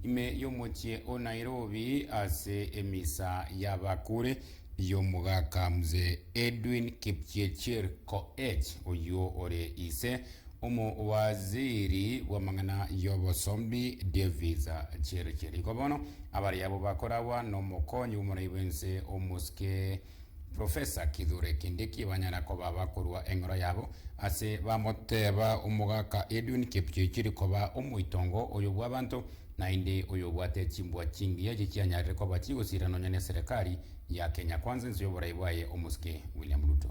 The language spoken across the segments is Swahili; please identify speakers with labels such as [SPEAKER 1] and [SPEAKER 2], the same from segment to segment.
[SPEAKER 1] ime yomochie o Nairobi ase emisa yabakure yomugaka mzee Edwin Kipchirchir Koech oyo ore ise omo waziri wa mangana yobosombi Davis Chirchir ikobono abari yabo bakorawa no mokonyi umuraibense omuske Professor Kithure Kindiki banyana ko babakorwa engoro yabo ase bamoteba umugaka Edwin Kipchirchir koba omuitongo oyo bwabantu nainde oyo bwate chimbwa chingi ya chianyare ko bachigusira no nyane serikali ya Kenya Kwanza nzo yoboraibaye omuske William Ruto.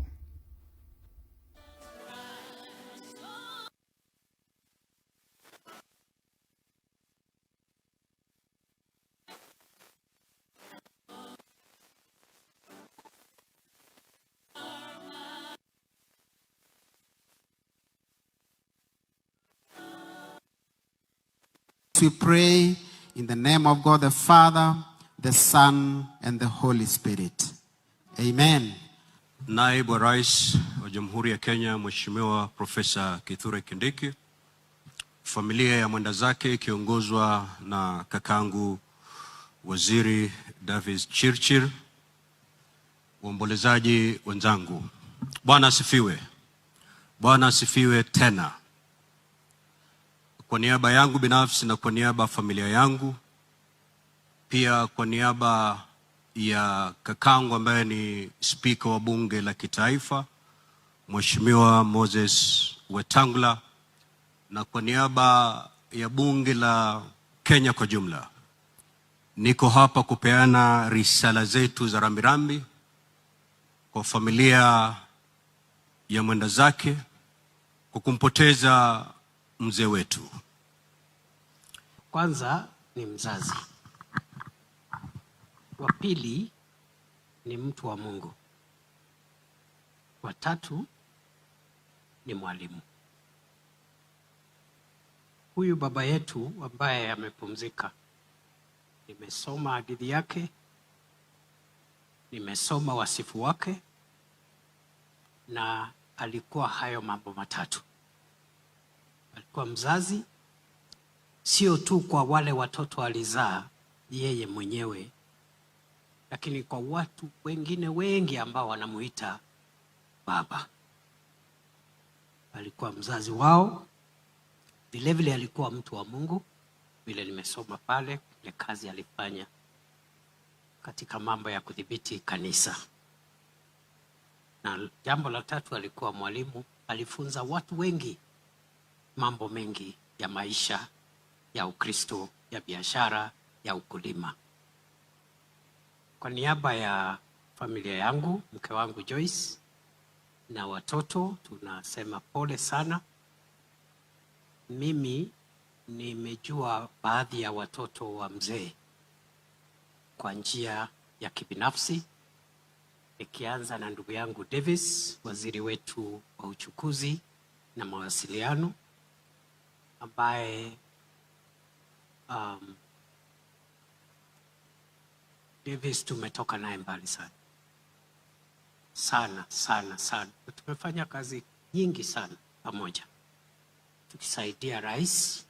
[SPEAKER 2] We pray in the name of God the Father, the Son, and the Holy Spirit. Amen.
[SPEAKER 3] Naibu Rais wa Jamhuri ya Kenya Mheshimiwa Profesa Kithure Kindiki, familia ya mwenda zake ikiongozwa na kakangu Waziri Davis Chirchir, waombolezaji wenzangu, Bwana asifiwe. Bwana asifiwe tena. Kwa niaba yangu binafsi na kwa niaba familia yangu, pia kwa niaba ya kakangu ambaye ni Speaker wa Bunge la Kitaifa Mheshimiwa Moses Wetangula, na kwa niaba ya Bunge la Kenya kwa jumla, niko hapa kupeana risala zetu za rambirambi kwa familia ya mwenda zake kwa kumpoteza mzee wetu.
[SPEAKER 4] Kwanza ni mzazi, wa pili ni mtu wa Mungu, wa tatu ni mwalimu. Huyu baba yetu ambaye amepumzika, nimesoma hadithi yake, nimesoma wasifu wake, na alikuwa hayo mambo matatu. Alikuwa mzazi, sio tu kwa wale watoto alizaa yeye mwenyewe, lakini kwa watu wengine wengi ambao wanamuita baba. Alikuwa mzazi wao, vile vile alikuwa mtu wa Mungu, vile nimesoma pale ile kazi alifanya katika mambo ya kudhibiti kanisa. Na jambo la tatu, alikuwa mwalimu, alifunza watu wengi mambo mengi ya maisha, ya Ukristo, ya biashara, ya ukulima. Kwa niaba ya familia yangu, mke wangu Joyce na watoto, tunasema pole sana. Mimi nimejua baadhi ya watoto wa mzee kwa njia ya kibinafsi, ikianza na ndugu yangu Davis, waziri wetu wa uchukuzi na mawasiliano, ambaye Davis tumetoka naye mbali sana. Sana. Tumefanya kazi nyingi sana pamoja, tukisaidia rais